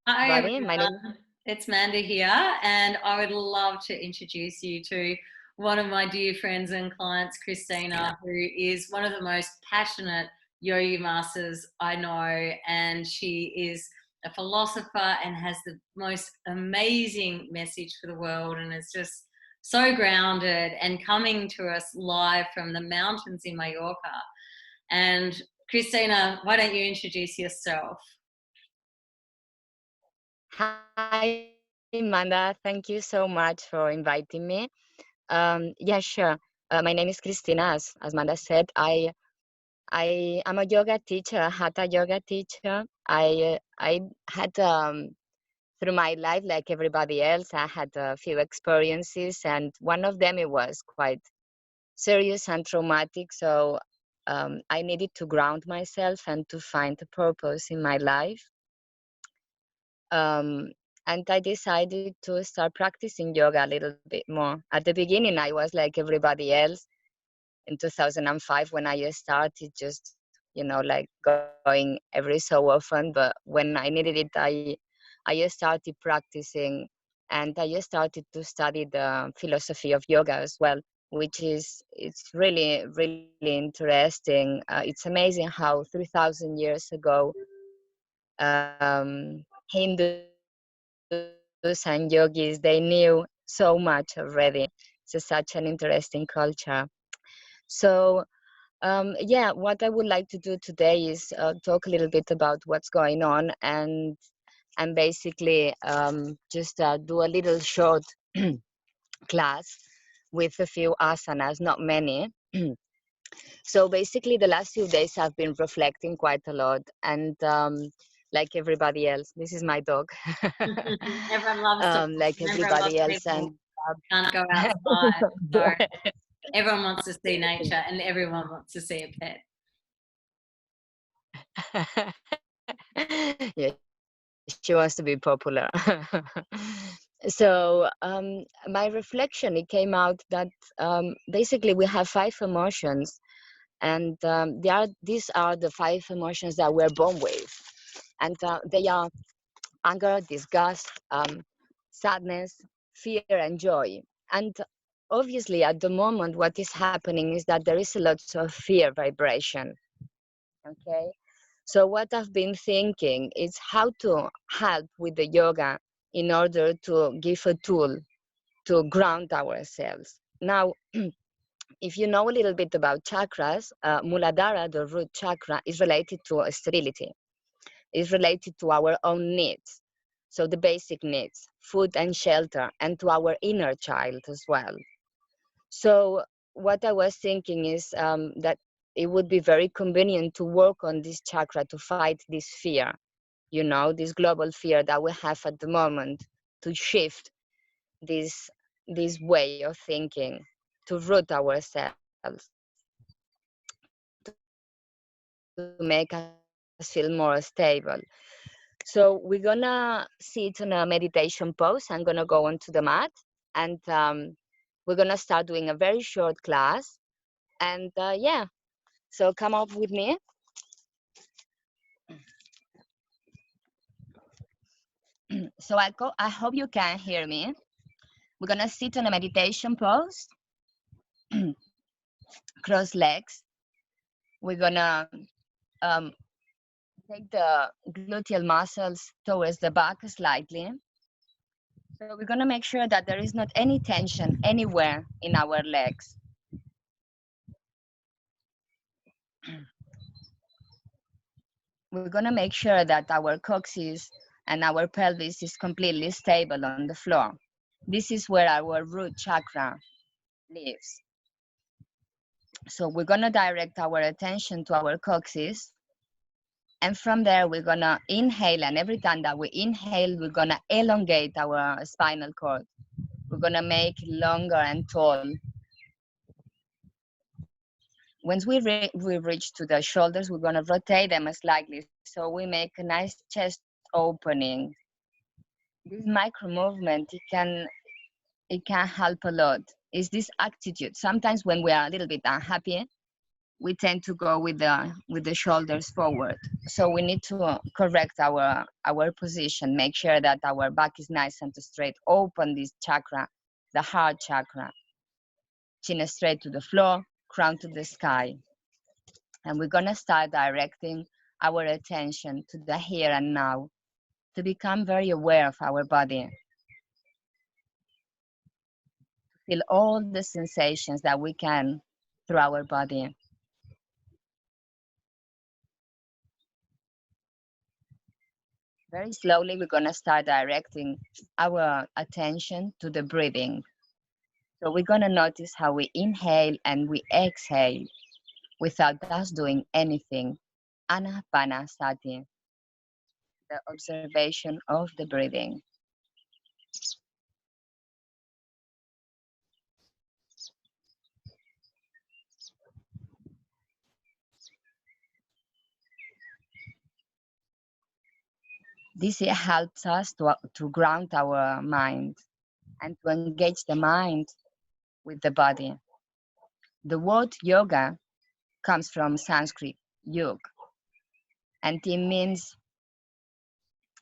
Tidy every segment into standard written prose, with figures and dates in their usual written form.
Hi everybody. My name. everyone, it's Manda here, and I would love to introduce you to one of my dear friends and clients, Christina, who is one of the most passionate yogi masters I know, and she is a philosopher and has the most amazing message for the world, and is just so grounded and coming to us live from the mountains in Mallorca. And Christina, why don't you introduce yourself? Hi, Amanda. Thank you so much for inviting me. Yeah, sure. My name is Christina. As Amanda said, I am a yoga teacher, hatha yoga teacher. I had through my life, like everybody else, I had a few experiences, and one of them it was quite serious and traumatic. So I needed to ground myself and to find a purpose in my life. Um, and I decided to start practicing yoga a little bit more. At the beginning, I was like everybody else. In 2005, when I started, just like going every so often. But when I needed it, I started practicing, and I started to study the philosophy of yoga as well, which is it's really interesting. It's amazing how 3,000 years ago, Hindus and yogis, they knew so much already. So such an interesting culture. So yeah, what I would like to do today is talk a little bit about what's going on, and basically just do a little short class with a few asanas, not many. So basically, the last few days I've been reflecting quite a lot, and like everybody else, this is my dog. Everyone loves dogs Like and everyone loves everybody else, people and can't go outside. So everyone wants to see nature and everyone wants to see a pet. yeah, she wants to be popular. So my reflection, it came out that basically we have five emotions, and these are the five emotions that we're born with, and they are anger, disgust, sadness, fear, and joy. And obviously, at the moment, what is happening is that there is a lot of fear vibration. Okay. So, what I've been thinking is how to help with the yoga in order to give a tool to ground ourselves. Now, if you know a little bit about chakras, Muladhara, the root chakra, is related to stability, is related to our own needs. So the basic needs, food and shelter, and to our inner child as well. So what I was thinking is that it would be very convenient to work on this chakra to fight this fear, this global fear that we have at the moment, to shift this way of thinking, to root ourselves, to make us feel more stable. So we're gonna sit in a meditation pose. I'm gonna go onto the mat, and we're gonna start doing a very short class. And yeah, so come up with me. So I hope you can hear me. We're gonna sit in a meditation pose, cross legs. We're gonna um, take the gluteal muscles towards the back slightly. So we're gonna make sure that there is not any tension anywhere in our legs. We're gonna make sure that our coccyx and our pelvis is completely stable on the floor. This is where our root chakra lives. So we're gonna direct our attention to our coccyx, and from there we're gonna inhale, and every time that we inhale, we're gonna elongate our spinal cord. We're gonna make it longer and tall. Once we reach to the shoulders, we're gonna rotate them slightly, so we make a nice chest opening. This micro movement, it can help a lot. Is this attitude? Sometimes when we are a little bit unhappy, we tend to go with the shoulders forward. So we need to correct our position, make sure that our back is nice and straight. Open this chakra, the heart chakra. Chin straight to the floor, crown to the sky. And we're gonna start directing our attention to the here and now, to become very aware of our body. Feel all the sensations that we can through our body. Very slowly, we're gonna start directing our attention to the breathing. So we're gonna notice how we inhale and we exhale without us doing anything. Anapanasati, the observation of the breathing. This helps us to ground our mind and to engage the mind with the body. The word yoga comes from Sanskrit, yug, and it means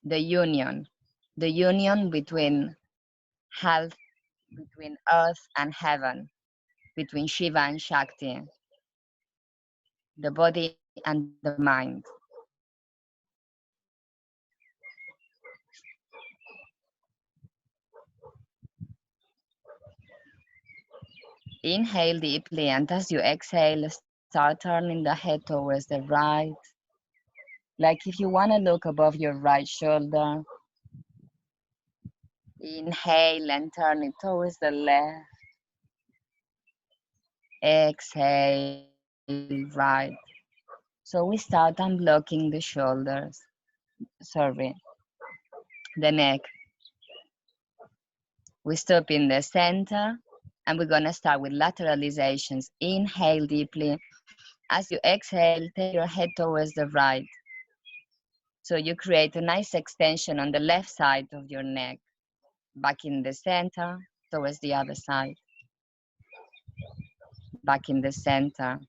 the union between health, between earth and heaven, between Shiva and Shakti, the body and the mind. Inhale deeply, and as you exhale, start turning the head towards the right. Like if you want to look above your right shoulder, inhale and turn it towards the left. Exhale, right. So we start unblocking the shoulders, the neck. We stop in the center, and we're gonna start with lateralizations. Inhale deeply. As you exhale, take your head towards the right. So you create a nice extension on the left side of your neck. Back in the center, towards the other side. Back in the center.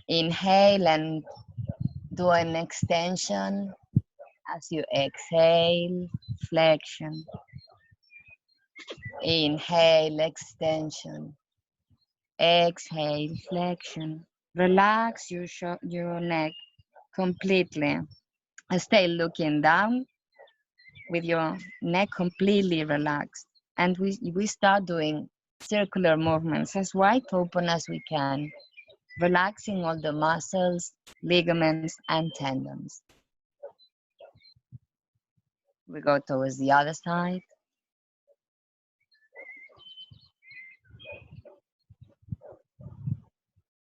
Inhale and do an extension. As you exhale, flexion. Inhale, extension. Exhale, flexion. Relax your neck completely. Stay looking down with your neck completely relaxed. And we start doing circular movements as wide open as we can, relaxing all the muscles, ligaments, and tendons. We go towards the other side.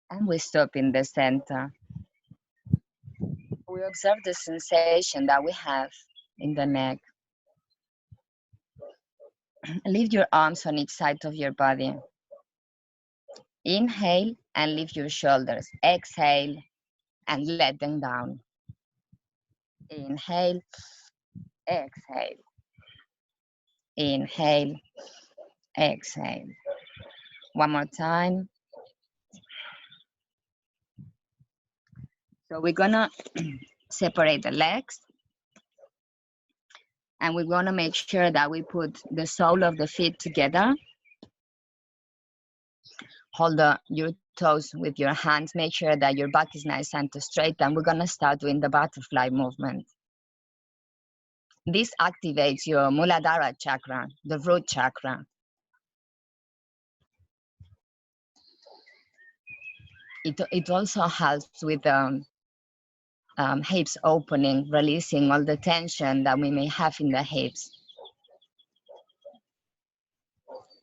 And we stop in the center. We observe the sensation that we have in the neck. Lift your arms on each side of your body. Inhale and lift your shoulders. Exhale and let them down. Inhale, exhale. Inhale, exhale. One more time. So we're gonna separate the legs, and we're gonna make sure that we put the sole of the feet together. Hold your toes with your hands. Make sure that your back is nice and straight, and we're gonna start doing the butterfly movement. This activates your Muladhara chakra, the root chakra. It also helps with hips opening, releasing all the tension that we may have in the hips.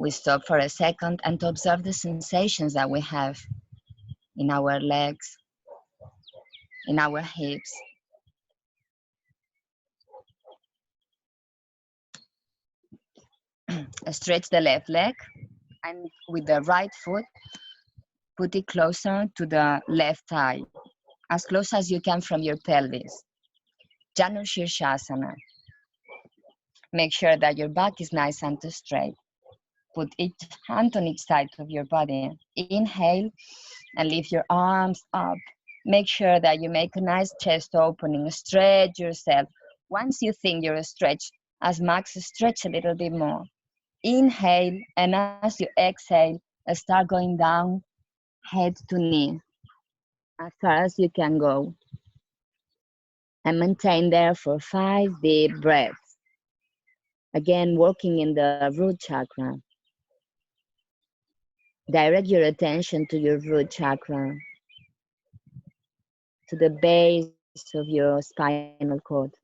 We stop for a second and observe the sensations that we have in our legs, in our hips. Stretch the left leg, and with the right foot, put it closer to the left thigh, as close as you can from your pelvis. Janu Shirshasana. Make sure that your back is nice and straight. Put each hand on each side of your body. Inhale and lift your arms up. Make sure that you make a nice chest opening. Stretch yourself. Once you think you're stretched, as max, stretch a little bit more. Inhale, and as you exhale, start going down, head to knee, as far as you can go. And maintain there for 5 deep breaths. Again, working in the root chakra. Direct your attention to your root chakra, to the base of your spinal cord.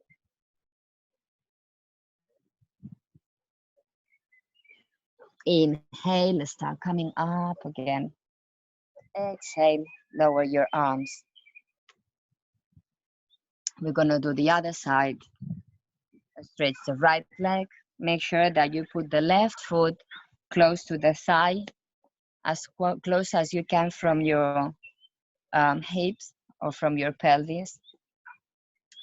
Inhale, start coming up again. Exhale, lower your arms. We're gonna do the other side. Stretch the right leg. Make sure that you put the left foot close to the thigh, as close as you can from your hips or from your pelvis.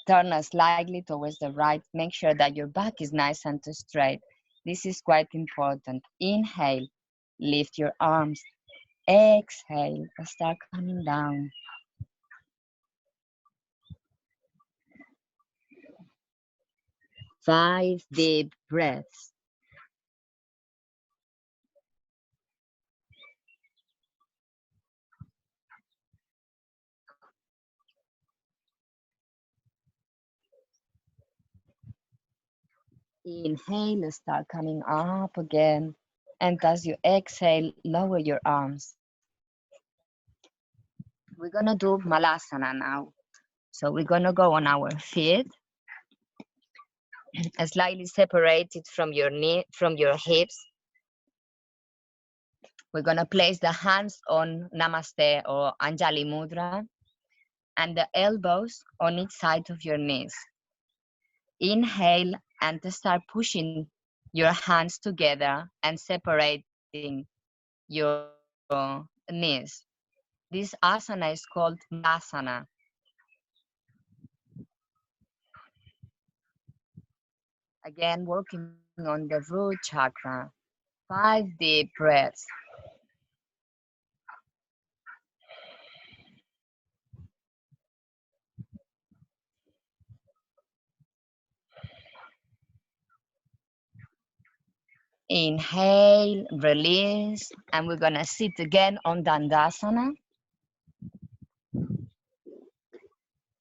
Turn slightly towards the right. Make sure that your back is nice and straight. This is quite important. Inhale, lift your arms. Exhale, start coming down. 5 deep breaths. Inhale, start coming up again. And as you exhale, lower your arms. We're gonna do Malasana now. So we're gonna go on our feet, slightly separated from your knee, from your hips. We're gonna place the hands on Namaste or Anjali Mudra and the elbows on each side of your knees. Inhale and start pushing your hands together and separating your knees. This asana is called Malasana. Again, working on the root chakra. 5 deep breaths. Inhale, release, and we're gonna sit again on Dandasana.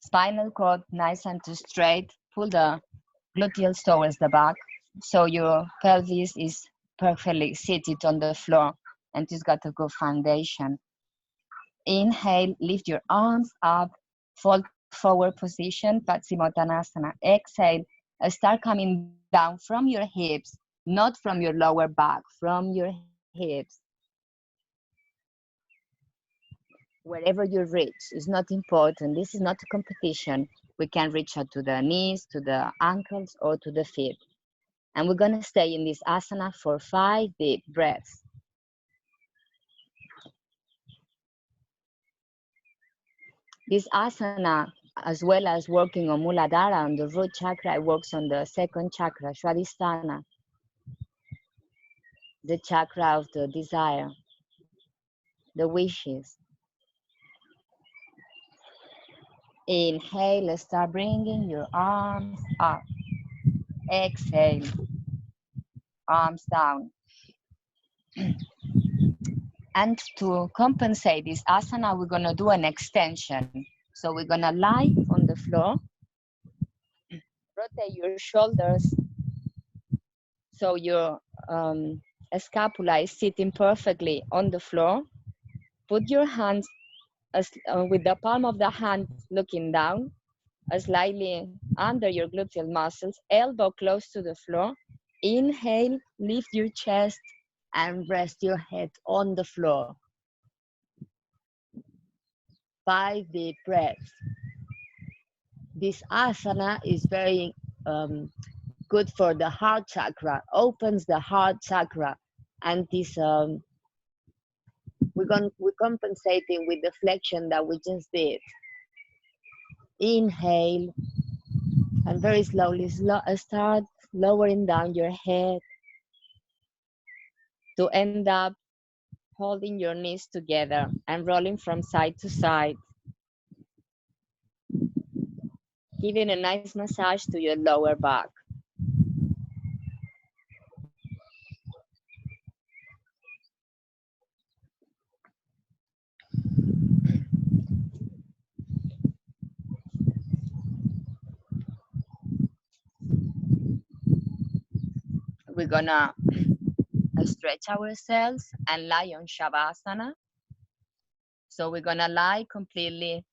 Spinal cord nice and straight. Pull the gluteals towards the back, so your pelvis is perfectly seated on the floor and it's got a good foundation. Inhale, lift your arms up, fold forward position, Paschimottanasana. Exhale, start coming down from your hips, not from your lower back, from your hips. Wherever you reach is not important. This is not a competition. We can reach out to the knees, to the ankles, or to the feet. And we're gonna stay in this asana for 5 deep breaths. This asana, as well as working on Muladhara, on the root chakra, it works on the second chakra, Swadhisthana, the chakra of the desire, the wishes. Inhale, start bringing your arms up. Exhale, arms down. And to compensate this asana, we're gonna do an extension. So we're gonna lie on the floor, rotate your shoulders so your scapula is sitting perfectly on the floor. Put your hands with the palm of the hand looking down, slightly under your gluteal muscles, elbow close to the floor. Inhale, lift your chest and rest your head on the floor. 5 deep breaths. This asana is very good for the heart chakra, opens the heart chakra, and this we're compensating with the flexion that we just did. Inhale, and very slowly start lowering down your head. to end up holding your knees together and rolling from side to side, giving a nice massage to your lower back. We're gonna stretch ourselves and lie on Shavasana. So we're gonna lie completely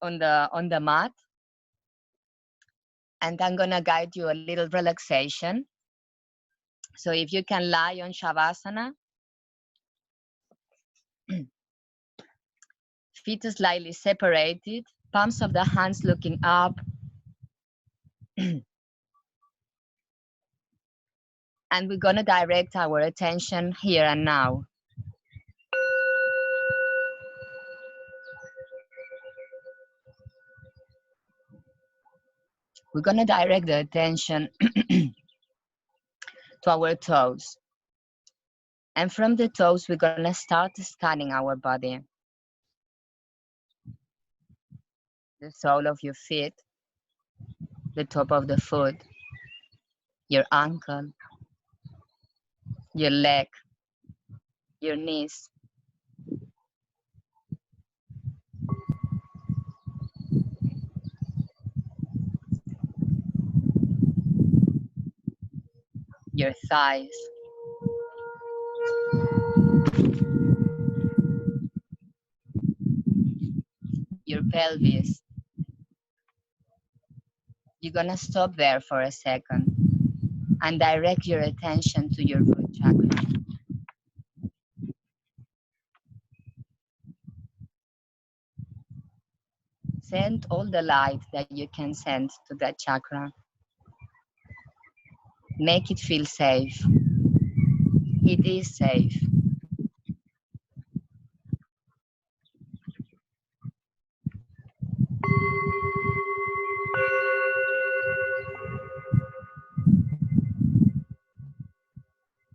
on the mat, and I'm gonna guide you a little relaxation. So if you can lie on Shavasana, feet slightly separated, palms of the hands looking up, and we're gonna direct our attention here and now. We're gonna direct the attention to our toes. And from the toes, we're gonna start scanning our body. The sole of your feet, the top of the foot, your ankle, your leg, your knees, your thighs, your pelvis. You're gonna stop there for a second and direct your attention to your root chakra. Send all the light that you can send to that chakra. Make it feel safe. It is safe.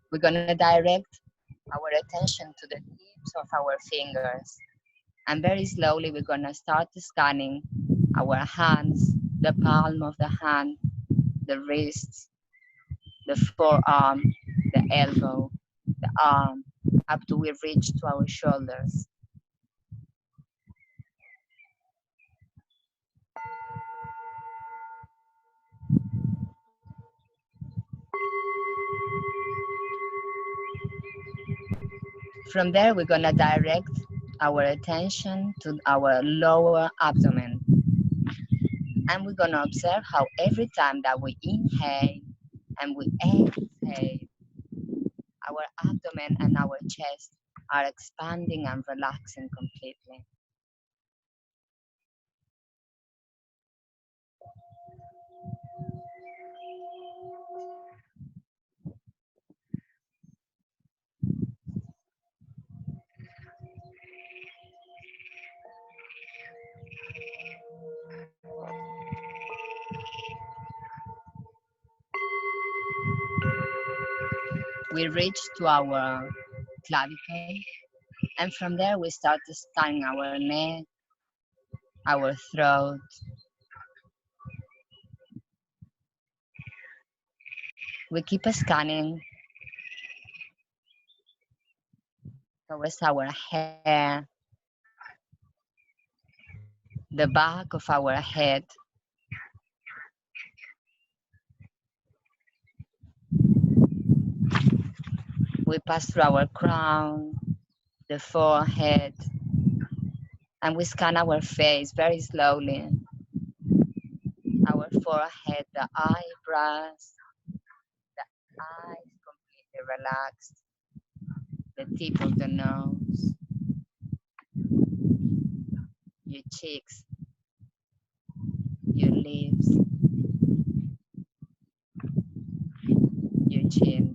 We're gonna direct our attention to the tips of our fingers. And very slowly, we're gonna start scanning our hands, the palm of the hand, the wrists, the forearm, the elbow, the arm, up to we reach to our shoulders. From there, we're gonna direct our attention to our lower abdomen. And we're gonna observe how every time that we inhale and we exhale, our abdomen and our chest are expanding and relaxing completely. We reach to our clavicle, and from there we start scanning our neck, our throat. We keep scanning towards our hair, the back of our head. We pass through our crown, the forehead, and we scan our face very slowly. Our forehead, the eyebrows, the eyes completely relaxed, the tip of the nose, your cheeks, your lips, your chin.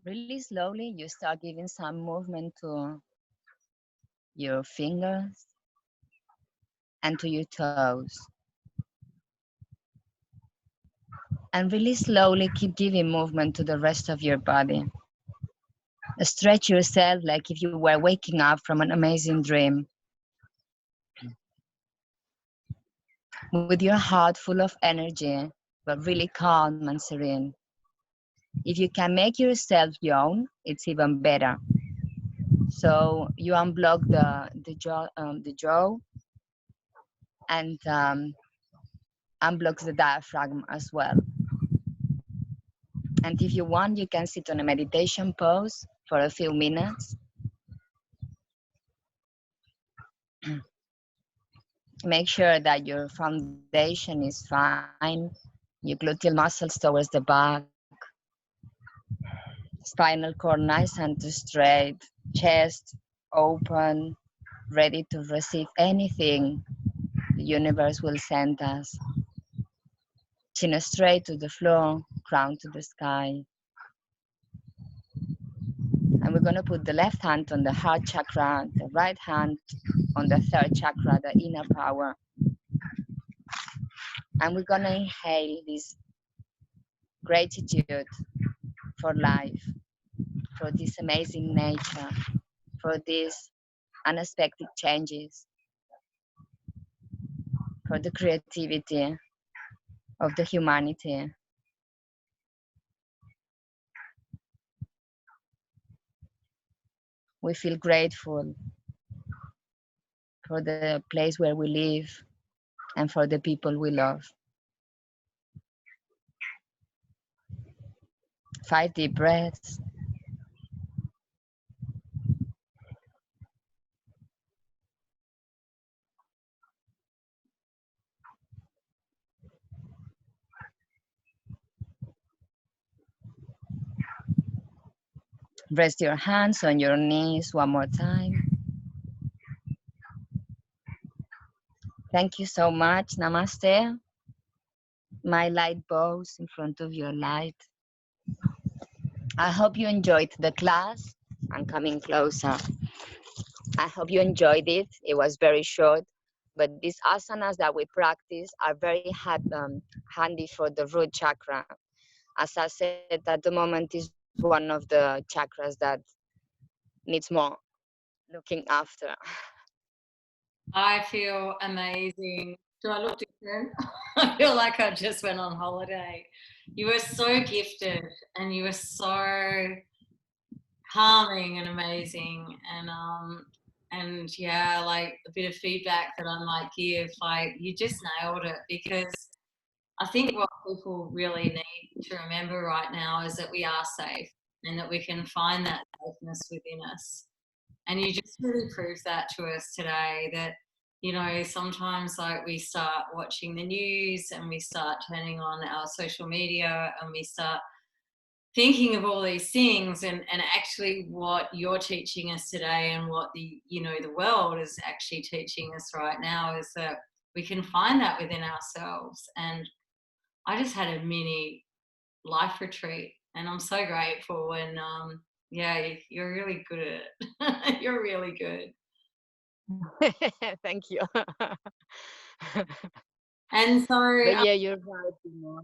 Really slowly, you start giving some movement to your fingers and to your toes. And really slowly keep giving movement to the rest of your body. Stretch yourself like if you were waking up from an amazing dream. With your heart full of energy, but really calm and serene. If you can make yourself yawn, it's even better. So you unblock the jaw and unblocks the diaphragm as well. And if you want, you can sit on a meditation pose for a few minutes. Make sure that your foundation is fine, your gluteal muscles towards the back, spinal cord nice and straight, chest open, ready to receive anything the universe will send us. Chin straight to the floor, crown to the sky. And we're going to put the left hand on the heart chakra, the right hand on the third chakra, the inner power. And we're going to inhale this gratitude for life, for this amazing nature, for these unexpected changes, for the creativity of the humanity. We feel grateful for the place where we live and for the people we love. 5 deep breaths. Rest your hands on your knees one more time. Thank you so much. Namaste. My light bows in front of your light. I hope you enjoyed the class. I'm coming closer. I hope you enjoyed it. It was very short, but these asanas that we practice are very handy for the root chakra. As I said, at the moment is one of the chakras that needs more looking after. I feel amazing. Do I look different? I feel like I just went on holiday. You were so gifted and you were so calming and amazing, and yeah, like a bit of feedback that I might give, like you just nailed it, because I think what people really need to remember right now is that we are safe and that we can find that safeness within us. And you just really proved that to us today, that, you know, sometimes like we start watching the news and we start turning on our social media and we start thinking of all these things, and actually what you're teaching us today and what the, you know, the world is actually teaching us right now is that we can find that within ourselves. And I just had a mini life retreat and I'm so grateful, and yeah, you're really good at it. You're really good. Thank you. And so But yeah, you're right. You know.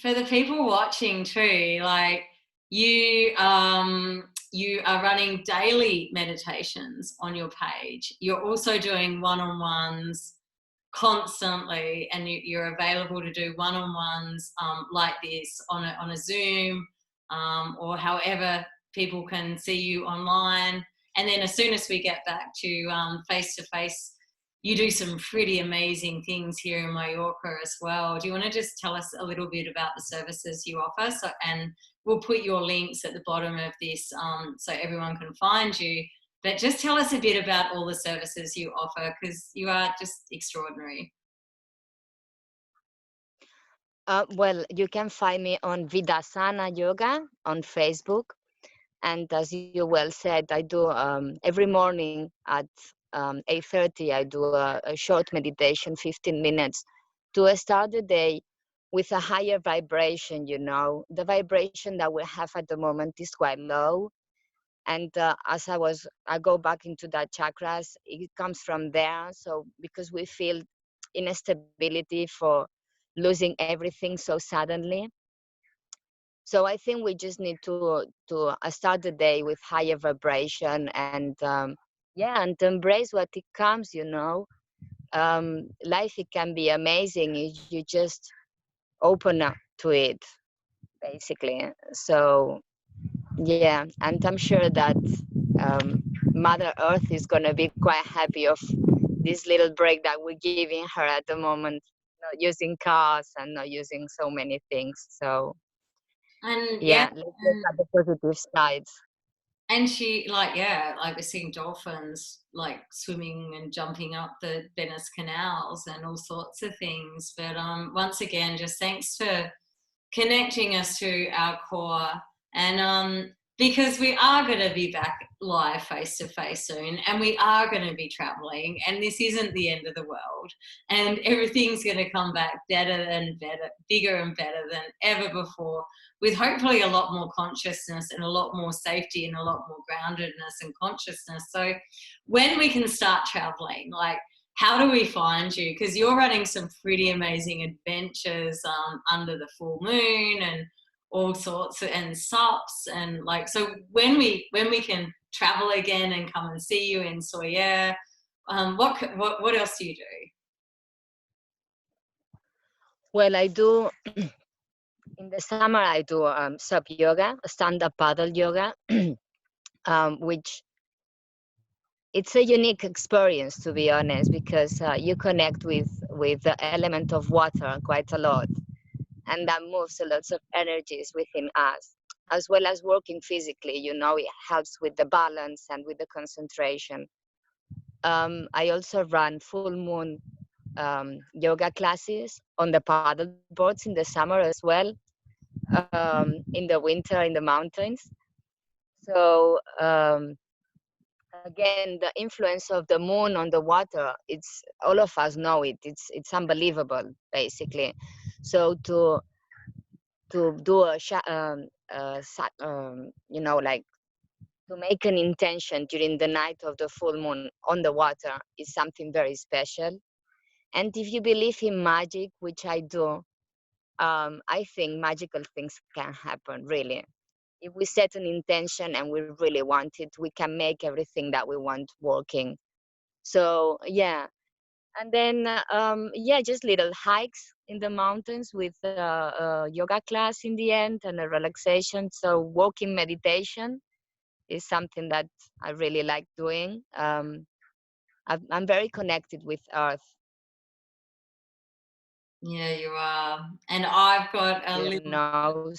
for the people watching too, like you are running daily meditations on your page. You're also doing one-on-ones constantly, and you're available to do one-on-ones like this on a Zoom, or however people can see you online. And then as soon as we get back to face to face, you do some pretty amazing things here in Mallorca as well. Do you want to just tell us a little bit about the services you offer? So, and we'll put your links at the bottom of this so everyone can find you. But just tell us a bit about all the services you offer, because you are just extraordinary. Well, you can find me on Vidasana Yoga on Facebook. And as you well said, I do every morning at 8:30, I do a short meditation, 15 minutes to start the day with a higher vibration, the vibration that we have at the moment is quite low. And as I go back into that chakras, it comes from there. So because we feel instability for losing everything so suddenly. So I think we just need to start the day with higher vibration, and yeah, and embrace what it comes. Life, it can be amazing if you just open up to it, basically. So yeah, and I'm sure that um, Mother Earth is gonna be quite happy of this little break that we're giving her at the moment, not using cars and not using so many things. So And yeah, yeah, let's look at the positive sides. and she, like, yeah, like we're seeing dolphins like swimming and jumping up the Venice canals and all sorts of things. But once again, just thanks for connecting us to our core. And because we are going to be back live face to face soon, and we are going to be traveling, and this isn't the end of the world, and everything's going to come back better and better, bigger and better than ever before, with hopefully a lot more consciousness and a lot more safety and a lot more groundedness and consciousness. So when we can start traveling, like, how do we find you? Because you're running some pretty amazing adventures under the full moon and all sorts of, and SUPs, and like, so when we can travel again and come and see you in Soyer, what else do you do? Well, I do in the summer. I do SUP yoga, stand-up paddle yoga, which it's a unique experience, to be honest, because you connect with the element of water quite a lot, and that moves a lot of energies within us, as well as working physically. It helps with the balance and with the concentration. I also run full moon yoga classes on the paddle boards in the summer as well, in the winter in the mountains. So again, the influence of the moon on the water, it's all of us know it. It's unbelievable, basically. So to do like to make an intention during the night of the full moon on the water is something very special. And if you believe in magic, which I do, I think magical things can happen, really. If we set an intention and we really want it, we can make everything that we want working. So yeah, and then yeah, just little hikes in the mountains with a yoga class in the end and a relaxation. So walking meditation is something that I really like doing. I'm very connected with earth, Yeah, you are. And I've got a you little. know.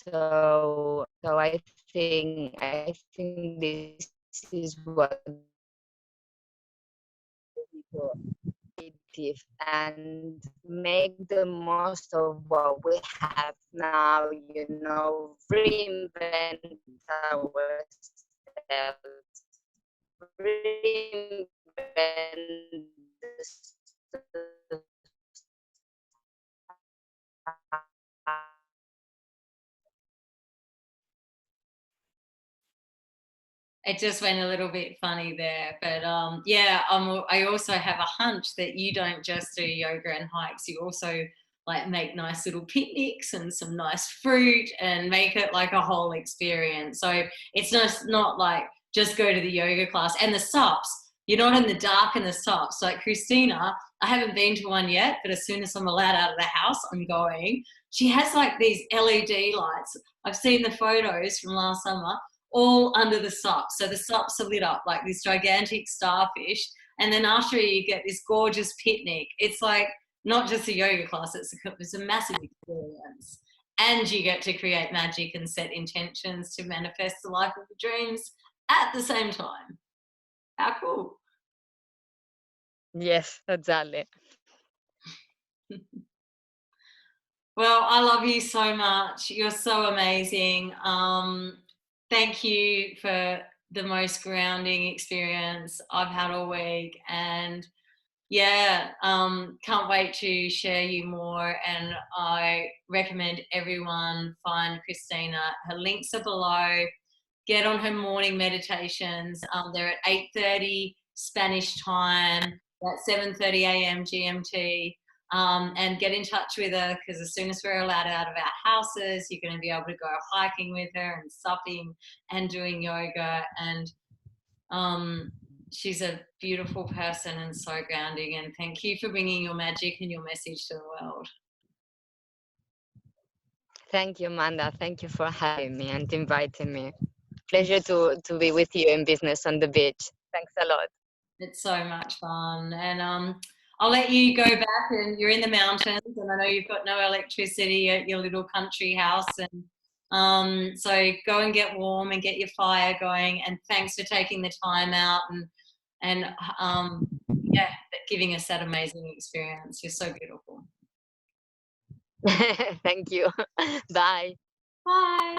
So I think this is what creative and make the most of what we have now, reinvent ourselves, reinvent the It just went a little bit funny there, but yeah, I also have a hunch that you don't just do yoga and hikes. You also like make nice little picnics and some nice fruit and make it like a whole experience. So it's just not like just go to the yoga class and the SUPs. You're not in the dark in the SUPs. Like Christina, I haven't been to one yet, but as soon as I'm allowed out of the house, I'm going. She has like these LED lights. I've seen the photos from last summer, all under the SUPs. So the SUPs are lit up like this gigantic starfish. And then after you get this gorgeous picnic. It's like not just a yoga class, it's a massive experience. And you get to create magic and set intentions to manifest the life of your dreams at the same time. How cool. yes, exactly. Well, I love you so much. You're so amazing. Thank you for the most grounding experience I've had all week. And Yeah, can't wait to share you more. And I recommend everyone find Christina. Her links are below. Get on her morning meditations. They're at 8:30 Spanish time, at 7:30 a.m. GMT. And get in touch with her, because as soon as we're allowed out of our houses, you're going to be able to go hiking with her and supping and doing yoga. And she's a beautiful person and so grounding. And thank you for bringing your magic and your message to the world. Thank you, Amanda. Thank you for having me and inviting me. Pleasure to be with you in business on the beach. Thanks a lot. It's so much fun. And I'll let you go back, and you're in the mountains, and I know you've got no electricity at your little country house. And so go and get warm and get your fire going. And thanks for taking the time out and yeah, giving us that amazing experience. You're so beautiful. Thank you. Bye. Bye.